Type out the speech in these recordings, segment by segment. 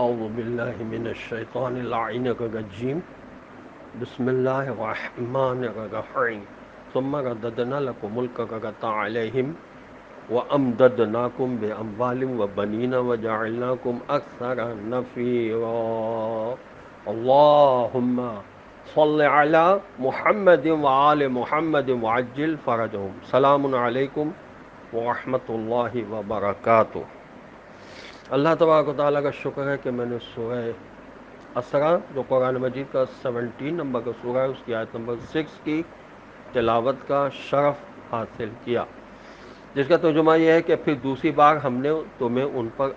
اعوذ باللہ من الشیطان اللعین الرجیم بسم اللہ الرحمن الرحیم ثم رددنا لکم الکرۃ علیہم وامددناکم باموال وبنین وجعلناکم اکثر نفیرا اللہم صل علی محمد وآل محمد وعجل فرجہم. سلام علیکم ورحمۃ اللہ وبرکاتہ. اللہ تبارک و تعالیٰ کا شکر ہے کہ میں نے سورہ اسرا جو قرآن مجید کا 17 نمبر کا سورہ ہے اس کی آیت نمبر 6 کی تلاوت کا شرف حاصل کیا، جس کا ترجمہ یہ ہے کہ پھر دوسری بار ہم نے تمہیں ان پر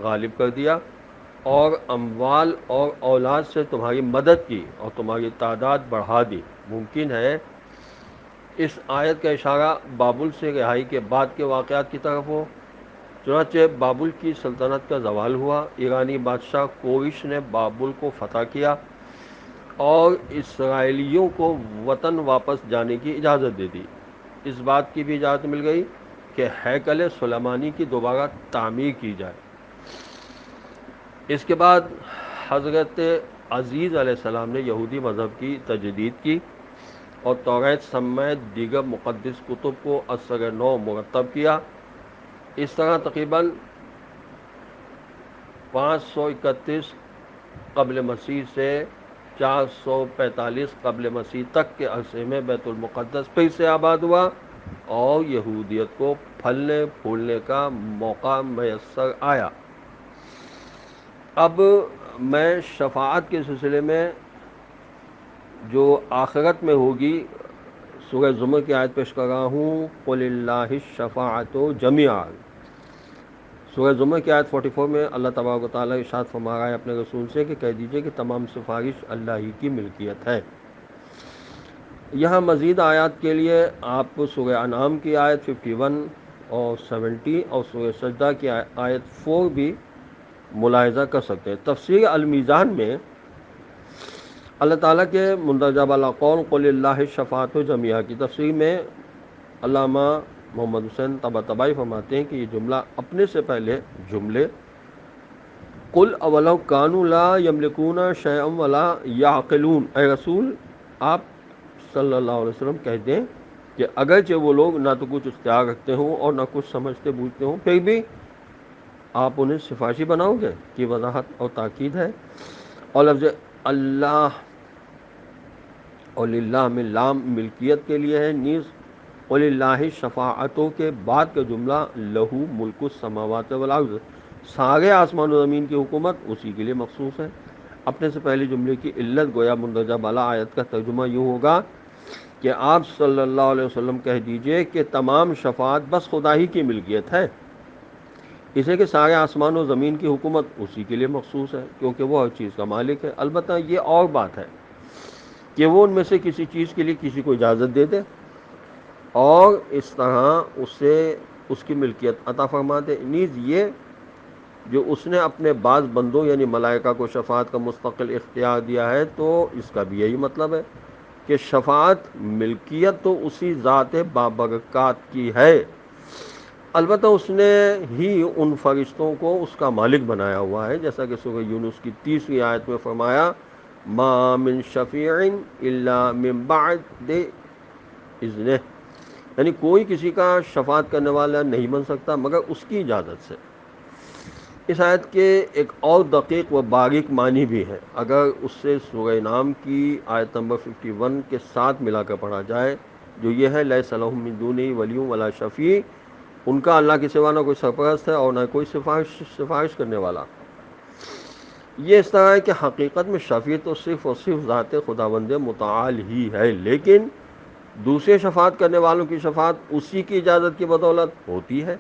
غالب کر دیا اور اموال اور اولاد سے تمہاری مدد کی اور تمہاری تعداد بڑھا دی. ممکن ہے اس آیت کا اشارہ بابل سے رہائی کے بعد کے واقعات کی طرف ہو. چنانچہ بابل کی سلطنت کا زوال ہوا، ایرانی بادشاہ کورش نے بابل کو فتح کیا اور اسرائیلیوں کو وطن واپس جانے کی اجازت دے دی. اس بات کی بھی اجازت مل گئی کہ ہیکل سلیمانی کی دوبارہ تعمیر کی جائے. اس کے بعد حضرت عزیز علیہ السلام نے یہودی مذہب کی تجدید کی اور توریت سمیت دیگر مقدس کتب کو اثر نو مرتب کیا. اس طرح تقریباً 531 قبل مسیح سے 445 قبل مسیح تک کے عرصے میں بیت المقدس پھر سے آباد ہوا اور یہودیت کو پھلنے پھولنے کا موقع میسر آیا. اب میں شفاعت کے سلسلے میں جو آخرت میں ہوگی سورہ زمر کی آیت پیش کر رہا ہوں، قل اللہ الشفاعۃ جمیعا. سورہ زمر کی آیت 44 میں اللہ تبارک و تعالیٰ ارشاد فرما رہا ہے اپنے رسول سے کہ کہہ دیجئے کہ تمام سفارش اللہ ہی کی ملکیت ہے. یہاں مزید آیات کے لیے آپ سورہ انعام کی آیت 51 اور 70 اور سورہ سجدہ کی آیت 4 بھی ملاحظہ کر سکتے ہیں. تفسیر المیزان میں اللہ تعالیٰ کے مندرجہ بالا قول قل اللہ الشفاعۃ جمیعا کی تفسیر میں علامہ محمد حسین طباطبائی فرماتے ہیں کہ یہ جملہ اپنے سے پہلے جملے قل اولو کانوا لا یملکون شیئا ولا یعقلون، اے رسول آپ صلی اللہ علیہ وسلم کہہ دیں کہ اگرچہ وہ لوگ نہ تو کچھ اختیار رکھتے ہوں اور نہ کچھ سمجھتے بوجھتے ہوں پھر بھی آپ انہیں سفارشی بناؤ گے کی وضاحت اور تاکید ہے. اور لفظ اللہ اور للہ میں لام ملکیت کے لیے ہے. نیز قل اللہ شفاعتوں کے بعد کا جملہ لہو ملک السماوات والارض، سارے آسمان و زمین کی حکومت اسی کے لیے مخصوص ہے. اپنے سے پہلے جملے کی علت گویا مندرجہ بالا آیت کا ترجمہ یوں ہوگا کہ آپ صلی اللہ علیہ وسلم کہہ دیجئے کہ تمام شفاعت بس خدا ہی کی ملکیت ہے، اسے کہ سارے آسمان و زمین کی حکومت اسی کے لیے مخصوص ہے کیونکہ وہ ہر چیز کا مالک ہے. البتہ یہ اور بات ہے کہ وہ ان میں سے کسی چیز کے لیے کسی کو اجازت دے دے اور اس طرح اسے اس کی ملکیت عطا فرما دے. نیز یہ جو اس نے اپنے بعض بندوں یعنی ملائکہ کو شفاعت کا مستقل اختیار دیا ہے تو اس کا بھی یہی مطلب ہے کہ شفاعت ملکیت تو اسی ذات بابرکات کی ہے، البتہ اس نے ہی ان فرشتوں کو اس کا مالک بنایا ہوا ہے، جیسا کہ سورہ یونس کی 30ویں آیت میں فرمایا ما من شفیع الا من بعد اذنہ، یعنی کوئی کسی کا شفاعت کرنے والا نہیں بن سکتا مگر اس کی اجازت سے. اس آیت کے ایک اور دقیق و باریک معنی بھی ہے. اگر اس سے سورہ انعام کی آیت نمبر 51 کے ساتھ ملا کر پڑھا جائے جو یہ ہے لیس لہم من دونہ ولی ولا شفیع، ان کا اللہ کے سوا نہ کوئی سرپرست ہے اور نہ کوئی سفارش کرنے والا. یہ اس طرح ہے کہ حقیقت میں شفیع تو صرف اور صرف ذات خداوند متعال ہی ہے، لیکن دوسرے شفاعت کرنے والوں کی شفاعت اسی کی اجازت کی بدولت ہوتی ہے.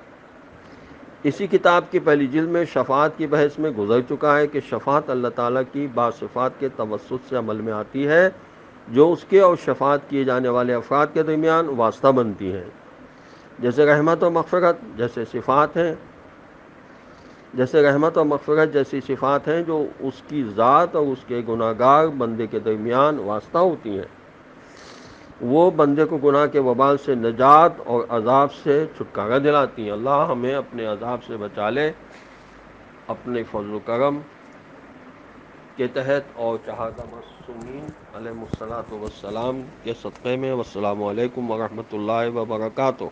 اسی کتاب کی پہلی جلد میں شفاعت کی بحث میں گزر چکا ہے کہ شفاعت اللہ تعالیٰ کی بعض صفات کے توسط سے عمل میں آتی ہے جو اس کے اور شفاعت کیے جانے والے افراد کے درمیان واسطہ بنتی ہیں، جیسے رحمت و مغفرت جیسی صفات ہیں جو اس کی ذات اور اس کے گناہگار بندے کے درمیان واسطہ ہوتی ہیں. وہ بندے کو گناہ کے وبال سے نجات اور عذاب سے چھٹکارا دلاتی ہیں. اللہ ہمیں اپنے عذاب سے بچا لے اپنے فضل و کرم کے تحت اور چہارہ معصومین علیہ الصلاۃ والسلام کے صدقے میں، والسلام علیکم ورحمۃ اللہ وبرکاتہ۔